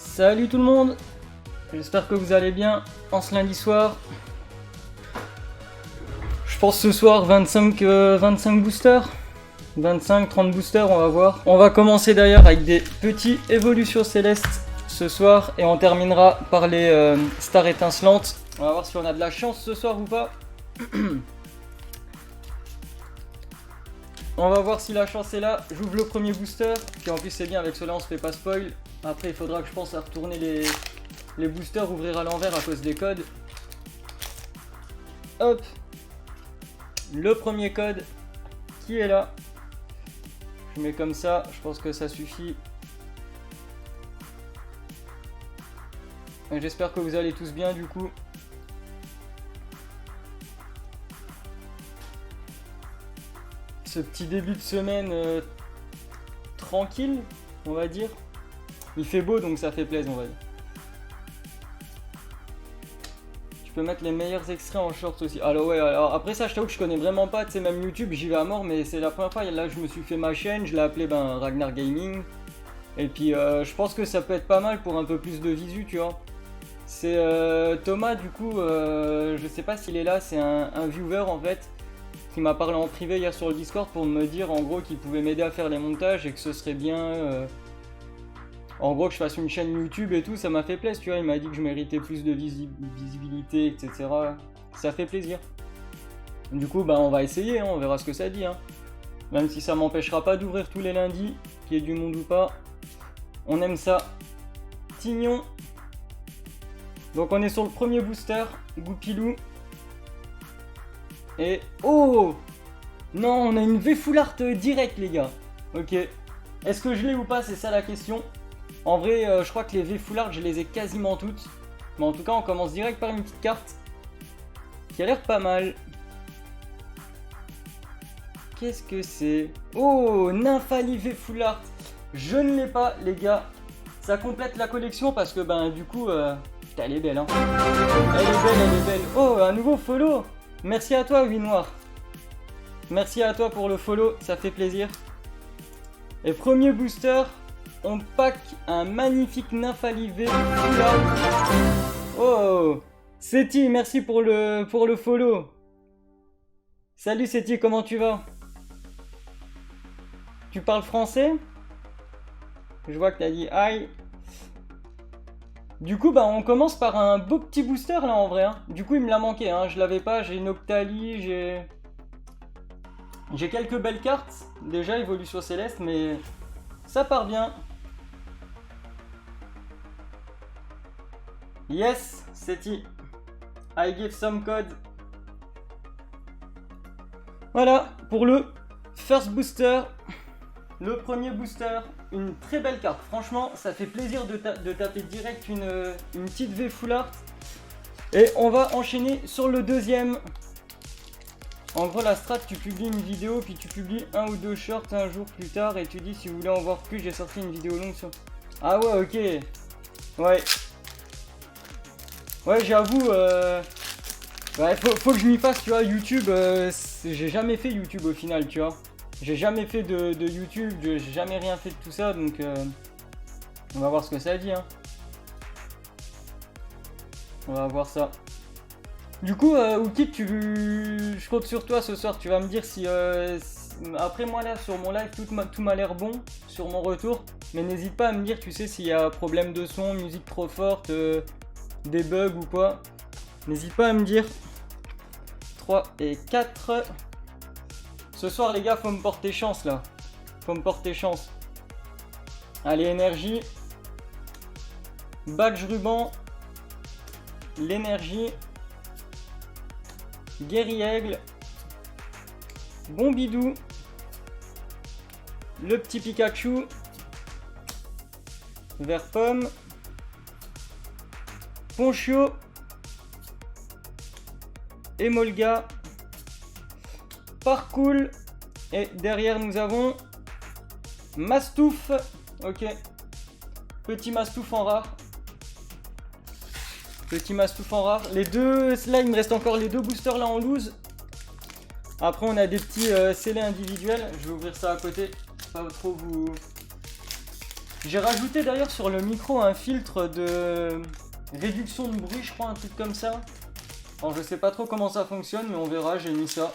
Salut tout le monde, j'espère que vous allez bien en ce lundi soir. Je pense ce soir 25 boosters, 25-30 boosters, on va voir. On va commencer d'ailleurs avec des petits évolutions célestes ce soir et on terminera par les stars étincelantes. On va voir si on a de la chance ce soir ou pas. On va voir si la chance est là. J'ouvre le premier booster, puis en plus c'est bien, avec cela on se fait pas spoil. Après il faudra que je pense à retourner les boosters, ouvrir à l'envers à cause des codes. Hop, le premier code qui est là. Je mets comme ça, je pense que ça suffit. J'espère que vous allez tous bien du coup. Ce petit début de semaine tranquille, on va dire. Il fait beau donc ça fait plaisir, on va dire. Tu peux mettre les meilleurs extraits en short aussi. Alors ouais, alors après ça je t'avoue que je connais vraiment pas, tu sais, même YouTube j'y vais à mort, mais c'est la première fois, là je me suis fait ma chaîne, je l'ai appelé Ragnar Gaming. Et puis je pense que ça peut être pas mal pour un peu plus de visu, tu vois. C'est Thomas du coup, je sais pas s'il est là, c'est un viewer en fait, qui m'a parlé en privé hier sur le Discord pour me dire en gros qu'il pouvait m'aider à faire les montages et que ce serait bien en gros que je fasse une chaîne YouTube et tout. Ça m'a fait plaisir, tu vois, il m'a dit que je méritais plus de visibilité, etc. Ça fait plaisir. Du coup on va essayer, hein, on verra ce que ça dit, hein. Même si ça m'empêchera pas d'ouvrir tous les lundis, qu'il y ait du monde ou pas. On aime ça. Tignon. Donc on est sur le premier booster, Goupilou. Et oh non, on a une V Full Art direct les gars. Ok. Est-ce que je l'ai ou pas, c'est ça la question. En vrai je crois que les V Full Art je les ai quasiment toutes. Mais en tout cas on commence direct par une petite carte qui a l'air pas mal. Qu'est-ce que c'est? Oh, Nymphali V Full Art. Je ne l'ai pas les gars. Ça complète la collection parce que du coup putain elle est belle hein. Elle est belle, elle est belle. Oh, un nouveau follow. Merci à toi, Oui Noir. Merci à toi pour le follow, ça fait plaisir. Et premier booster, on pack un magnifique Nymphali V. Oh, Seti, merci pour le follow. Salut Seti, comment tu vas? Tu parles français? Je vois que t'as dit aïe. Du coup on commence par un beau petit booster là en vrai hein. Du coup il me l'a manqué hein. Je l'avais pas, j'ai une Octali, j'ai quelques belles cartes. Déjà évolution céleste mais ça part bien. Yes, Seti. I give some code. Voilà pour le first booster. Le premier booster, une très belle carte. Franchement, ça fait plaisir de taper direct une petite V Full Art. Et on va enchaîner sur le deuxième. En gros, la strat, tu publies une vidéo, puis tu publies un ou deux shorts un jour plus tard, et tu dis si vous voulez en voir plus, j'ai sorti une vidéo longue sur... Ah ouais, ok. Ouais. Ouais, j'avoue, faut que je m'y fasse, tu vois, YouTube, j'ai jamais fait YouTube au final, tu vois. J'ai jamais fait de YouTube, j'ai jamais rien fait de tout ça, donc on va voir ce que ça dit, hein. On va voir ça. Du coup, Oukip, je compte sur toi ce soir, tu vas me dire si... Après moi là, sur mon live, tout m'a l'air bon, sur mon retour, mais n'hésite pas à me dire, tu sais, s'il y a problème de son, musique trop forte, des bugs ou quoi. N'hésite pas à me dire. 3 et 4... Ce soir les gars, faut me porter chance là. Faut me porter chance. Allez, énergie. Badge ruban. L'énergie. Guerriègle. Bombidou. Le petit Pikachu. Vert pomme. Ponchio. Emolga. Parcours. Et derrière nous avons Mastouf. Ok. Petit Mastouf en rare. Petit Mastouf en rare. Les deux, là il me reste encore les deux boosters là en loose. Après on a des petits scellés individuels. Je vais ouvrir ça à côté. Pas trop vous J'ai rajouté d'ailleurs sur le micro un filtre de réduction de bruit, je crois, un truc comme ça. Alors je sais pas trop comment ça fonctionne, mais on verra, j'ai mis ça.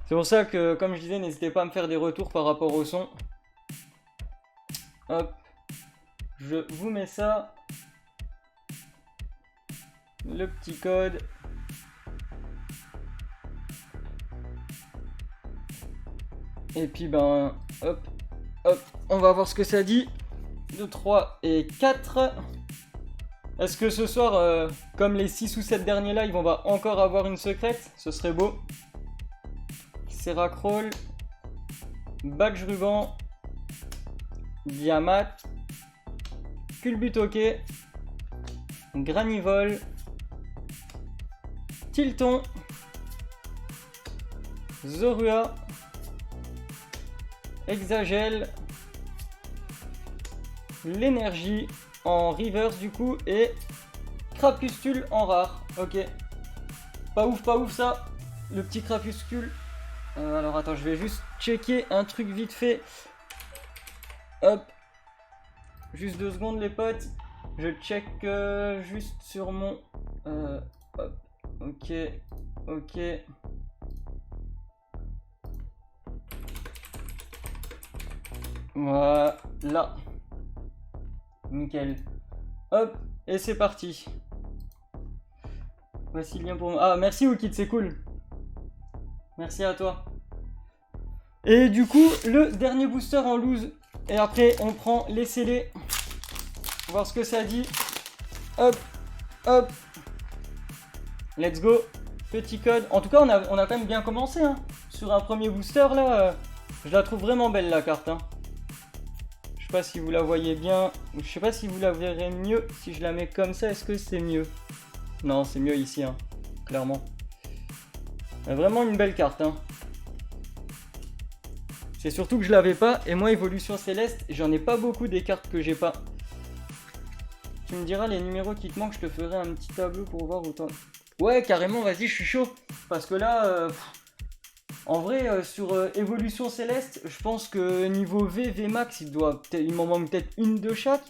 C'est pour ça que, comme je disais, n'hésitez pas à me faire des retours par rapport au son. Hop, je vous mets ça. Le petit code. Et puis ben, hop, hop, on va voir ce que ça dit. 2, 3 et 4. Est-ce que ce soir, comme les 6 ou 7 derniers lives, on va encore avoir une secrète? Ce serait beau. Seracroll, Badge Ruban, Diamat, Culbutoke, Granivol, Tilton, Zorua, Exagel, l'énergie en reverse du coup et Crapuscule en rare. Ok. Pas ouf ça. Le petit Crapuscule. Alors attends, je vais juste checker un truc vite fait. Hop. Juste 2 secondes les potes. Je check juste sur mon... hop. Ok. Ok. Voilà. Nickel. Hop. Et c'est parti. Voici le lien pour moi. Ah, merci Wikid, c'est cool. Merci à toi. Et du coup, le dernier booster en loose. Et après, on prend les scellés. Voir ce que ça dit. Hop. Hop. Let's go. Petit code. En tout cas, on a quand même bien commencé. Hein. Sur un premier booster, là. Je la trouve vraiment belle, la carte. Hein. Je sais pas si vous la voyez bien. Je sais pas si vous la verrez mieux. Si je la mets comme ça, est-ce que c'est mieux? Non, c'est mieux ici, hein. Clairement. Vraiment une belle carte. Hein. C'est surtout que je l'avais pas. Et moi, Évolution Céleste, j'en ai pas beaucoup des cartes que j'ai pas. Tu me diras les numéros qui te manquent. Je te ferai un petit tableau pour voir autant. Ouais, carrément, vas-y, je suis chaud. Parce que là, en vrai, sur Évolution Céleste, je pense que niveau V, V max, il m'en manque peut-être une de chaque.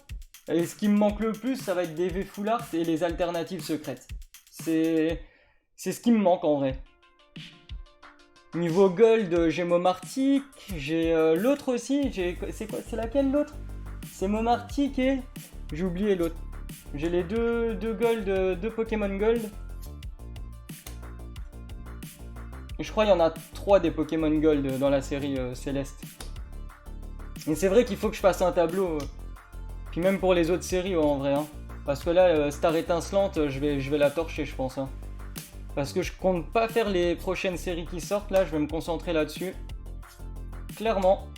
Et ce qui me manque le plus, ça va être des V full art et les alternatives secrètes. C'est ce qui me manque en vrai. Niveau gold, j'ai Momartic, j'ai l'autre aussi, c'est quoi, c'est laquelle l'autre? C'est Momartic et j'ai oublié l'autre. J'ai les deux gold, 2 Pokémon gold. Et je crois qu'il y en a 3 des Pokémon gold dans la série Céleste. Et c'est vrai qu'il faut que je fasse un tableau. Puis même pour les autres séries en vrai. Hein. Parce que là, Star Étincelante, je vais la torcher je pense. Hein. Parce que je compte pas faire les prochaines séries qui sortent, là je vais me concentrer là-dessus. Clairement.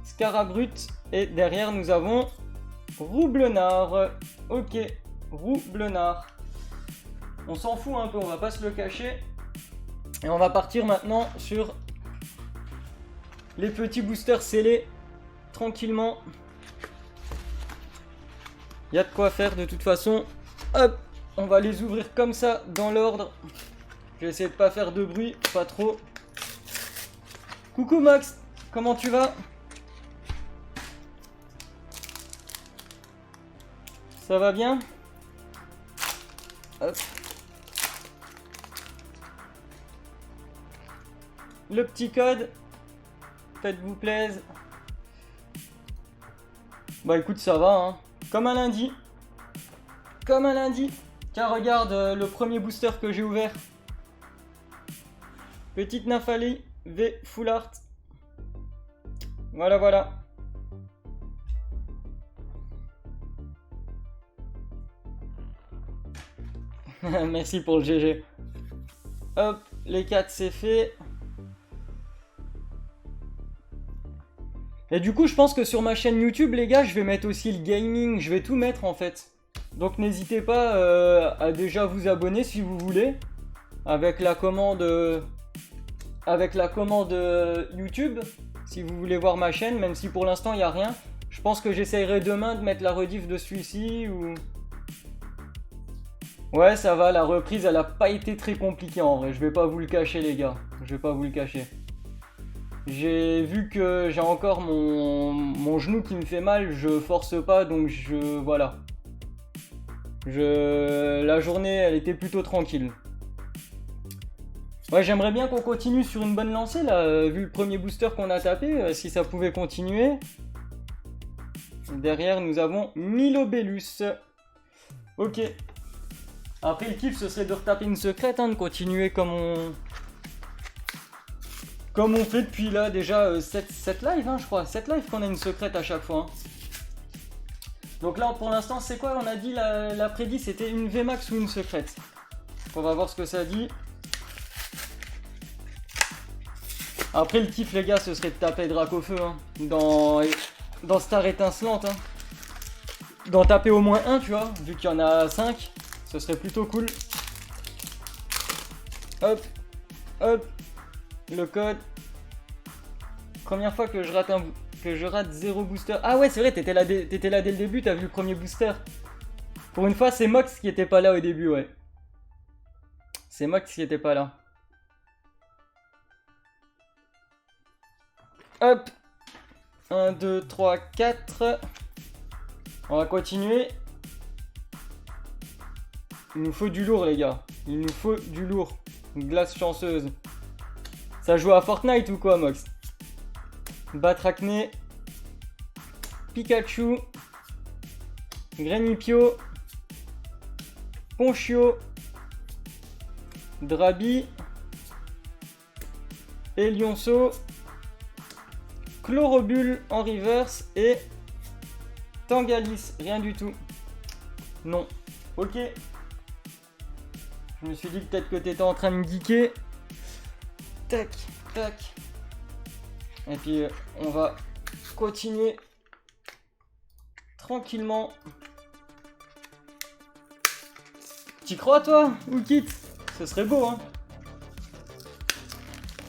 Scarabrut. Et derrière nous avons Roublenard. Ok, Roublenard. On s'en fout un peu, on va pas se le cacher. Et on va partir maintenant sur les petits boosters scellés. Tranquillement. Il y a de quoi faire de toute façon. Hop, on va les ouvrir comme ça dans l'ordre. Je vais essayer de pas faire de bruit, pas trop. Coucou Max, comment tu vas? Ça va bien? Hop. Le petit code. Faites-vous plaisir. Bah écoute, ça va, hein. Comme un lundi. Comme un lundi. Tiens, regarde le premier booster que j'ai ouvert. Petite Nymphali V Full Art. Voilà, voilà. Merci pour le GG. Hop, les 4 c'est fait. Et du coup, je pense que sur ma chaîne YouTube, les gars, je vais mettre aussi le gaming. Je vais tout mettre en fait. Donc n'hésitez pas à déjà vous abonner si vous voulez. Avec la commande... YouTube, si vous voulez voir ma chaîne, même si pour l'instant il n'y a rien. Je pense que j'essayerai demain de mettre la rediff de celui-ci ou... Ouais, ça va, la reprise elle a pas été très compliquée en vrai, je vais pas vous le cacher les gars, je vais pas vous le cacher. J'ai vu que j'ai encore mon genou qui me fait mal, je force pas, donc voilà. La journée, elle était plutôt tranquille. Ouais, j'aimerais bien qu'on continue sur une bonne lancée, là, vu le premier booster qu'on a tapé, si ça pouvait continuer. Derrière, nous avons Milobellus. Ok. Après, le kiff, ce serait de retaper une secrète, hein, de continuer comme on fait depuis là déjà 7 lives, hein, je crois. 7 lives qu'on a une secrète à chaque fois. Hein. Donc là, pour l'instant, c'est quoi? On a dit la prédit, c'était une VMAX ou une secrète. On va voir ce que ça dit. Après, le kiff, les gars, ce serait de taper Dracofeu hein, dans Star étincelante. Hein. D'en taper au moins un, tu vois, vu qu'il y en a 5. Ce serait plutôt cool. Hop, hop. Le code. Première fois que je rate 0 booster. Ah ouais, c'est vrai, t'étais là dès le début, t'as vu le premier booster. Pour une fois, c'est Mox qui était pas là au début, ouais. C'est Mox qui était pas là. Hop. 1, 2, 3, 4. On va continuer. Il nous faut du lourd, les gars. Il nous faut du lourd. Une glace chanceuse. Ça joue à Fortnite ou quoi, Mox? Batracné. Pikachu. Granipio. Ponchio. Drabi. Elionceau. Chlorobule en reverse. Et Tangalis. Rien du tout. Non. Ok. Je me suis dit peut-être que t'étais en train de me geeker. Tac, tac. Et puis on va continuer tranquillement. T'y crois toi, ou quitte? Ce serait beau hein.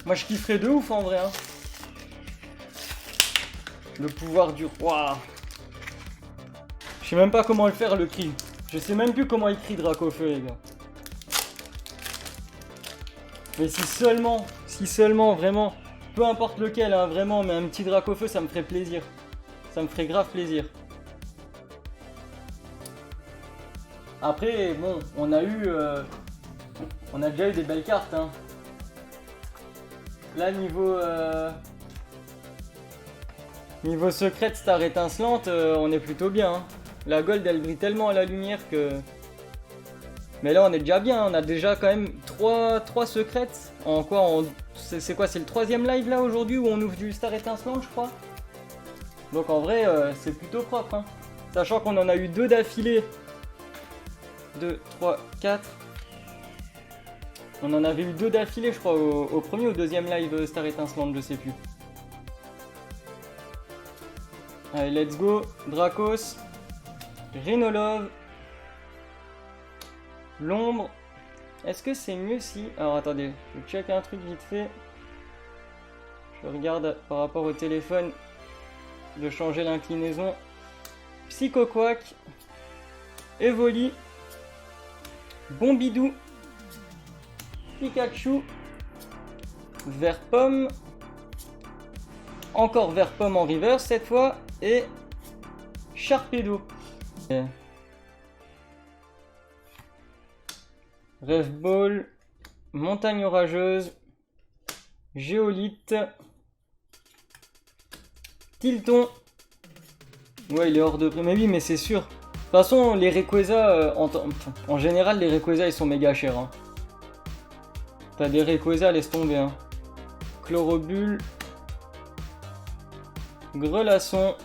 Moi je kifferais de ouf en vrai hein. Le pouvoir du roi. Je sais même pas comment le faire le cri. Je sais même plus comment il crie Dracofeu les gars. Mais si seulement, vraiment, peu importe lequel, hein, vraiment, mais un petit Dracofeu, ça me ferait plaisir. Ça me ferait grave plaisir. Après, bon, on a déjà eu des belles cartes, hein. Là, niveau secret Star étincelante, on est plutôt bien. Hein. La gold, elle brille tellement à la lumière que... Mais là on est déjà bien, on a déjà quand même 3 secrètes. En quoi c'est quoi, c'est le 3ème live là aujourd'hui où on ouvre du Star étincelant je crois. Donc en vrai c'est plutôt propre hein. Sachant qu'on en a eu 2 d'affilée. 2, 3, 4. On en avait eu 2 d'affilée je crois au premier ou 2ème live Star étincelante, je sais plus. Allez let's go, Dracos, Rhinolove. L'ombre, est-ce que c'est mieux si... Alors attendez, je check un truc vite fait. Je regarde par rapport au téléphone de changer l'inclinaison. Psychoquack, Evoli, Bombidou, Pikachu, Vert Pomme, encore Vert Pomme en reverse cette fois, et Sharpedo. Rêve Ball, Montagne Orageuse, Géolite, Tilton. Ouais, il est hors de prix. Mais oui, mais c'est sûr. De toute façon, les Rayquaza, en général, les Rayquaza, ils sont méga chers. Hein. T'as des Rayquaza, laisse tomber. Hein. Chlorobule, Grelasson,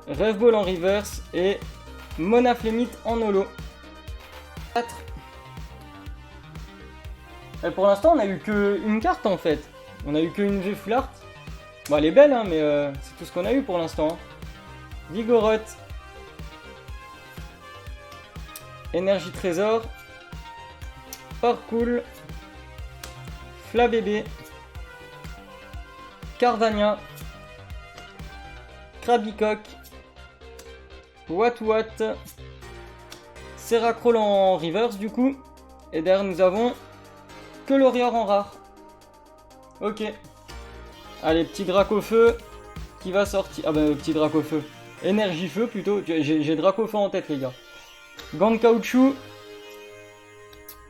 Rêve Ball en reverse et Monaflémite en holo. 4. Et pour l'instant, on a eu qu'une carte en fait. On a eu qu'une V Full Art. Bon, elle est belle, hein, mais c'est tout ce qu'on a eu pour l'instant. Hein. Vigoroth. Énergie Trésor. Parcool. Flabébé. Carvania. Krabicock. Watwat. Serracroll en reverse du coup. Et derrière nous avons que l'Orior en rare. Ok. Allez, petit Dracofeu qui va sortir. Ah bah, petit Dracofeu. Énergie feu plutôt. J'ai Dracofeu en tête, les gars. Gant de caoutchouc.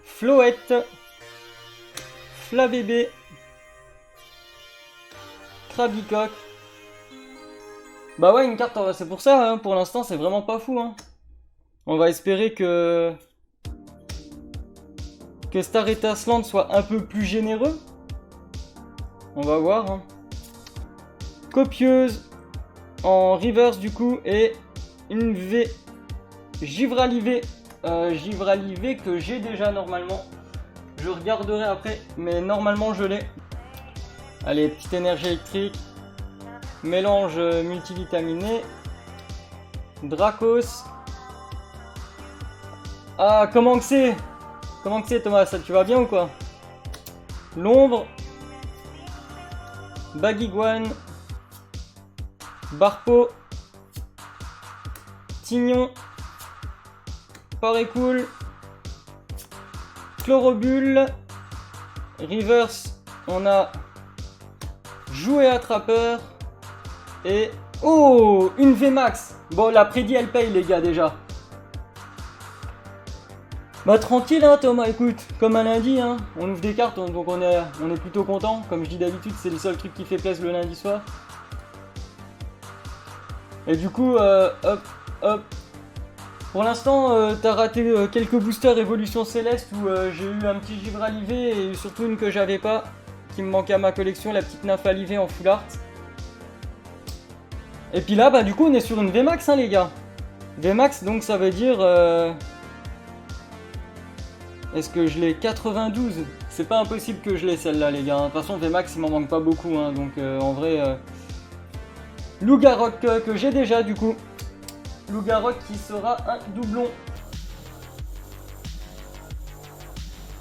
Floette. Flabébé. Krabicoque. Bah ouais, une carte, c'est pour ça, hein, pour l'instant, c'est vraiment pas fou. Hein. On va espérer que Star Étincelante soit un peu plus généreux. On va voir. Hein. Copieuse en reverse du coup et une V Givralivé. Givralivé que j'ai déjà normalement. Je regarderai après, mais normalement je l'ai. Allez, petite énergie électrique. Mélange multivitaminé. Dracos. Ah, comment que c'est? Comment que c'est, Thomas? Ça, tu vas bien ou quoi? L'ombre. Baguiguane. Barpo. Tignon. Parécool. Chlorobule. Reverse. On a Jouet attrapeur. Et... Oh, une VMAX. Bon, la prédit, elle paye, les gars, déjà. Bah, tranquille, hein, Thomas, écoute. Comme un lundi, hein. On ouvre des cartes, donc on est plutôt content. Comme je dis d'habitude, c'est le seul truc qui fait plaisir le lundi soir. Et du coup, hop, hop. Pour l'instant, t'as raté quelques boosters Évolution Céleste où j'ai eu un petit Givralivé et surtout une que j'avais pas, qui me manquait à ma collection, la petite Nymphalivé en full art. Et puis là, bah du coup, on est sur une VMAX, hein, les gars. VMAX, donc ça veut dire... Est-ce que je l'ai 92? C'est pas impossible que je l'ai celle-là, les gars. De toute façon, VMAX, il m'en manque pas beaucoup, hein, donc en vrai... Loup-Garok que j'ai déjà, du coup. Loup-Garok qui sera un doublon.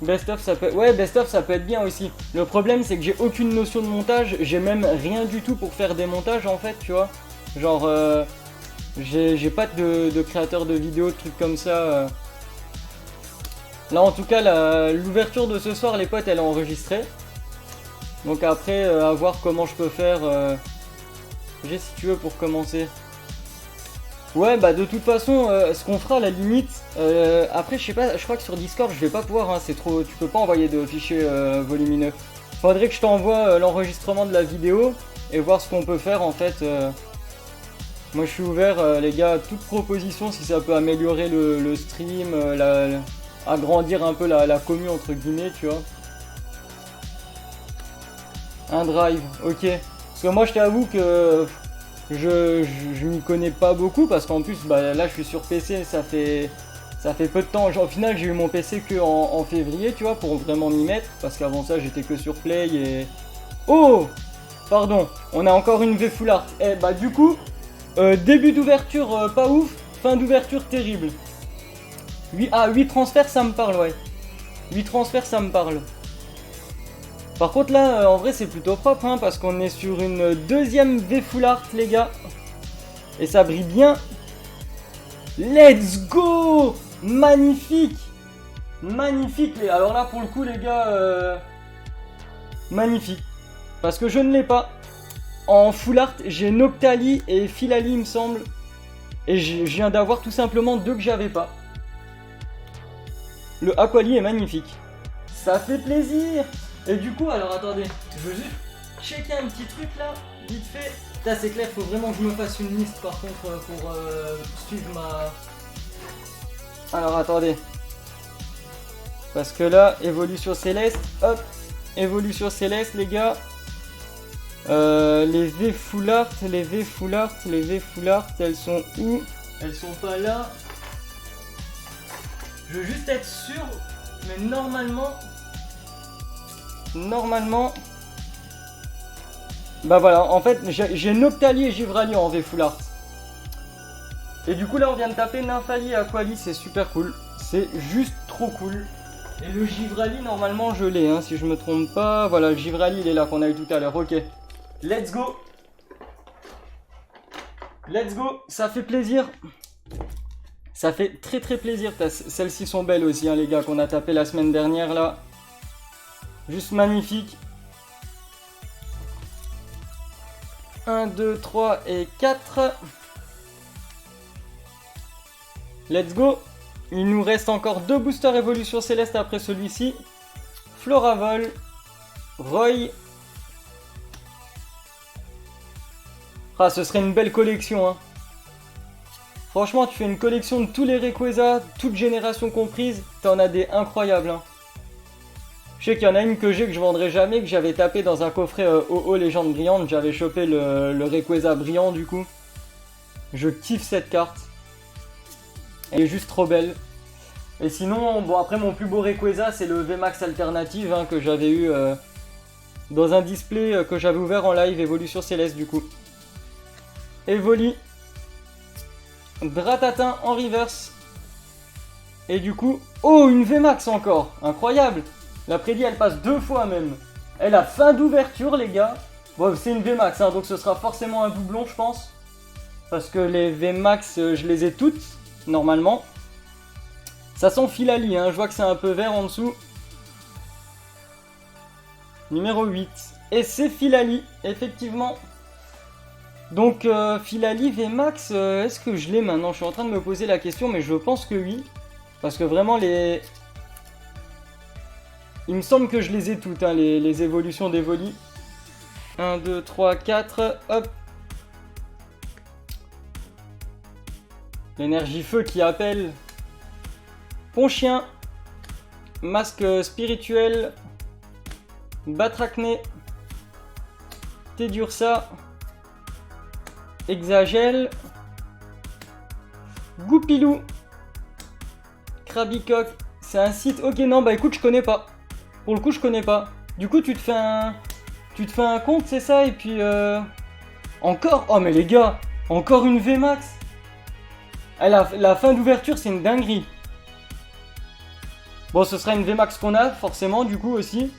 Best of ça peut... Ouais, best of ça peut être bien aussi. Le problème c'est que j'ai aucune notion de montage. J'ai même rien du tout pour faire des montages en fait, tu vois. Genre, j'ai pas de créateur de vidéos, de trucs comme ça. Là en tout cas, l'ouverture de ce soir, les potes, elle est enregistrée. Donc après, à voir comment je peux faire... J'ai si tu veux pour commencer. Ouais, bah de toute façon, ce qu'on fera à la limite, après je sais pas, je crois que sur Discord je vais pas pouvoir, hein, c'est trop, tu peux pas envoyer de fichiers volumineux. Faudrait que je t'envoie l'enregistrement de la vidéo et voir ce qu'on peut faire en fait. Moi je suis ouvert, les gars, à toute proposition si ça peut améliorer le stream, agrandir un peu la commu entre guillemets, tu vois. Un drive, ok. Parce que moi je t'avoue que... Je m'y connais pas beaucoup parce qu'en plus bah, là je suis sur PC, ça fait peu de temps. Au final j'ai eu mon PC que en février, tu vois, pour vraiment m'y mettre. Parce qu'avant ça j'étais que sur Play et... Oh, pardon, on a encore une V Full Art. Eh bah du coup, début d'ouverture pas ouf, fin d'ouverture terrible. 8 transferts ça me parle, ouais. 8 transferts ça me parle. Par contre là, en vrai c'est plutôt propre, hein, parce qu'on est sur une deuxième V Full Art, les gars. Et ça brille bien. Let's go! Magnifique! Magnifique! Alors là, pour le coup, les gars, magnifique. Parce que je ne l'ai pas. En Full Art, j'ai Noctali et Philali, il me semble. Et je viens d'avoir tout simplement 2 que j'avais pas. Le Aquali est magnifique. Ça fait plaisir! Et du coup, alors attendez, je veux juste checker un petit truc là, vite fait. Là c'est clair, faut vraiment que je me fasse une liste par contre pour suivre ma... Alors attendez. Parce que là, Évolution Céleste, hop, Évolution Céleste les gars. Les V Full Art, les V Full Art, les V Full Art, elles sont où? Elles sont pas là. Je veux juste être sûr, mais normalement... Bah voilà, en fait j'ai Noctali et Givrali en V Full Art. Et du coup là on vient de taper Nymphali et Aquali, c'est super cool. C'est juste trop cool. Et le Givrali normalement je l'ai, hein, si je me trompe pas. Voilà, le Givrali il est là qu'on a eu tout à l'heure, ok. Let's go. Let's go, ça fait plaisir. Ça fait très très plaisir. Celles-ci sont belles aussi, hein, les gars, qu'on a tapé la semaine dernière là. Juste magnifique. 1, 2, 3 et 4. Let's go. Il nous reste encore 2 boosters évolution céleste après celui-ci. Floravol, Roy. Ah, ce serait une belle collection, hein. Franchement, tu fais une collection de tous les Rayquaza, toutes générations comprises, t'en as des incroyables, hein. Je sais qu'il y en a une que je vendrai jamais, que j'avais tapé dans un coffret OO Légende Brillante. J'avais chopé le Rayquaza brillant du coup. Je kiffe cette carte. Elle est juste trop belle. Et sinon, bon après mon plus beau Rayquaza c'est le VMAX Alternative hein, que j'avais eu dans un display que j'avais ouvert en live Évolution Céleste du coup. Evoli. Dratatin en reverse. Et du coup, oh une VMAX encore, incroyable. La prédit elle passe 2 fois même. Elle a fin d'ouverture les gars. Bon c'est une VMAX hein, donc ce sera forcément un doublon je pense. Parce que les VMAX je les ai toutes normalement. Ça sent Filali hein, je vois que c'est un peu vert en dessous. Numéro 8. Et c'est Filali effectivement. Donc Filali VMAX, est-ce que je l'ai maintenant? Je suis en train de me poser la question mais je pense que oui. Parce que vraiment les... Il me semble que je les ai toutes, hein, les évolutions d'Evoli. 1, 2, 3, 4, hop. L'énergie feu qui appelle. Ponchien. Masque spirituel. Batracné. Tedursa. Exagel. Goupilou. Krabicoque. C'est un site... Ok, non, bah écoute, je connais pas. Pour le coup, je connais pas. Du coup, tu te fais un compte, c'est ça? Et puis, encore? Oh, mais les gars, encore une VMAX. Ah, la fin d'ouverture, c'est une dinguerie. Bon, ce sera une VMAX qu'on a, forcément, du coup, aussi.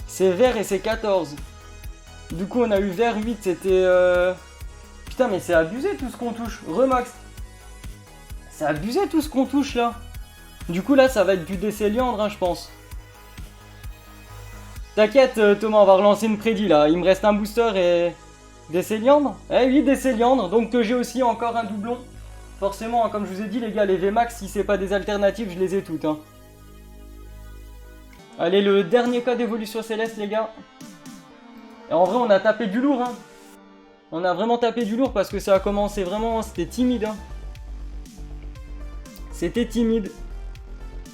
C'est vert et c'est 14. Du coup, on a eu vert 8, c'était... Putain, mais c'est abusé tout ce qu'on touche. Remax. C'est abusé tout ce qu'on touche, là. Du coup, là, ça va être du Décéliandre, hein, je pense. T'inquiète Thomas, on va relancer une prédit là, il me reste un booster et... Décéliandre? Eh oui, Décéliandre, donc que j'ai aussi encore un doublon. Forcément, hein, comme je vous ai dit les gars, les VMAX, si c'est pas des alternatives, je les ai toutes. Hein. Allez, le dernier cas d'évolution céleste les gars. Et en vrai, on a tapé du lourd. Hein. On a vraiment tapé du lourd parce que ça a commencé vraiment, c'était timide. Hein. C'était timide.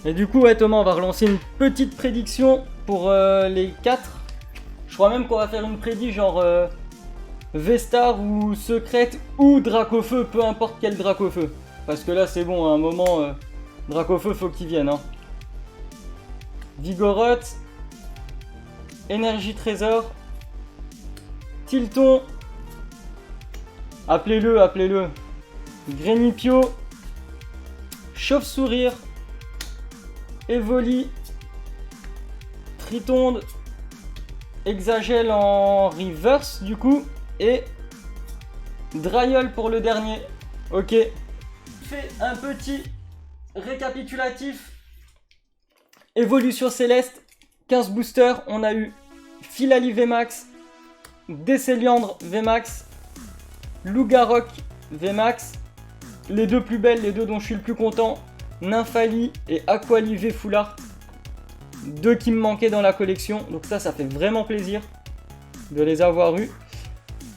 Et du coup, ouais Thomas, on va relancer une petite prédiction pour les 4. Je crois même qu'on va faire une prédit genre Vestar ou Secrète ou Dracofeu, peu importe quel Dracofeu. Parce que là c'est bon, à un moment, Dracofeu faut qu'il vienne. Hein. Vigoroth, Énergie Trésor, Tilton, appelez-le, appelez-le, Grénipio, Chauve-Sourire, Evoli, Tritonde, Exagel en reverse du coup, et Dryol pour le dernier. Ok. Fait un petit récapitulatif. Évolution céleste, 15 boosters, on a eu Filali VMAX, Décéliandre VMAX, Lougarok VMAX, les deux plus belles, les deux dont je suis le plus content, Nymphali et Aquali V Full Art. Deux qui me manquaient dans la collection, donc ça fait vraiment plaisir de les avoir eus.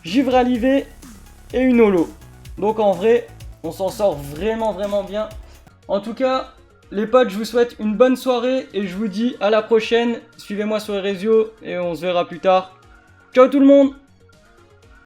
Givrali V et une holo. Donc en vrai, on s'en sort vraiment bien. En tout cas, les potes, je vous souhaite une bonne soirée et je vous dis à la prochaine. Suivez-moi sur les réseaux et on se verra plus tard. Ciao tout le monde!